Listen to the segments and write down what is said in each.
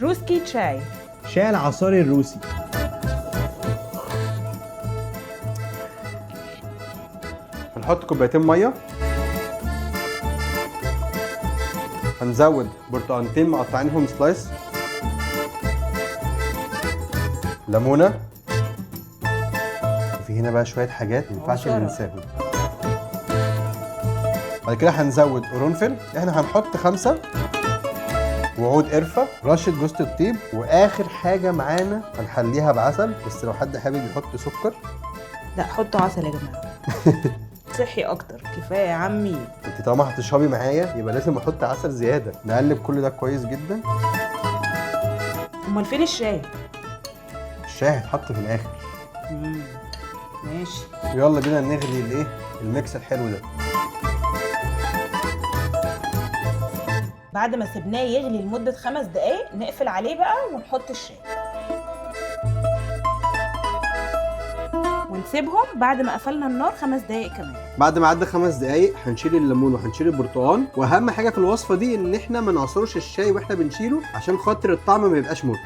روسكي تشاي. شاي العصاري الروسي. هنحط كوبايتين ميه، هنزود برتقانتين مقطعينهم سلايس، ليمونه، وفي هنا بقى شويه حاجات ما ينفعش ننساهم. بعد كده هنزود قرنفل، احنا هنحط 5 وعود قرفه، رشه جوز الطيب، واخر حاجه معانا هنحليها بعسل، بس لو حد حابب يحط سكر. لا حطوا عسل يا جماعه. صحي اكتر، كفايه يا عمي. انت طالما هتشربي معايا يبقى لازم احط عسل زياده. نقلب كل ده كويس جدا. امال فين الشاي؟ الشاي هيتحط في الاخر. ماشي. ويلا بينا نغلي الايه الميكس الحلو ده. بعد ما سيبناه يغلي لمده 5 دقايق نقفل عليه بقى ونحط الشاي ونسيبهم. بعد ما قفلنا النار 5 دقايق كمان. بعد ما عدى 5 دقايق هنشيل الليمون وهنشيل البرتقال، واهم حاجه في الوصفه دي ان احنا ما نعصرش الشاي واحنا بنشيله عشان خاطر الطعم ما يبقاش مر.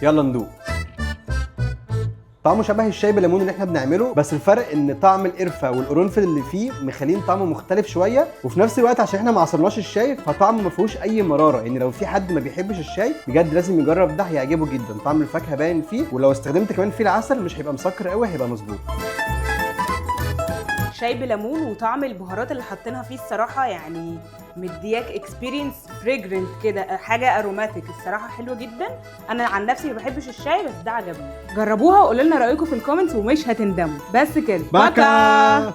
يلا ندوق. طعمه شبه الشاي بالليمون اللي احنا بنعمله، بس الفرق ان طعم القرفه والقرنفل اللي فيه مخلين طعمه مختلف شويه، وفي نفس الوقت عشان احنا ما عصرناش الشاي فطعمه ما فيهوش اي مراره. يعني لو في حد ما بيحبش الشاي بجد لازم يجرب ده، هيعجبه جدا. طعم الفاكهه باين فيه، ولو استخدمت كمان فيه العسل مش هيبقى مسكر قوي، هيبقى مظبوط. شاي بليمون وطعم البهارات اللي حاطينها فيه الصراحه يعني مدياك اكسبيرينس فريجرنت كده، حاجه اروماتيك الصراحه حلوه جدا. انا عن نفسي ما بحبش الشاي بس ده عجبني. جربوها وقولوا لنا رايكم في الكومنتس ومش هتندموا. بس كده، باكا.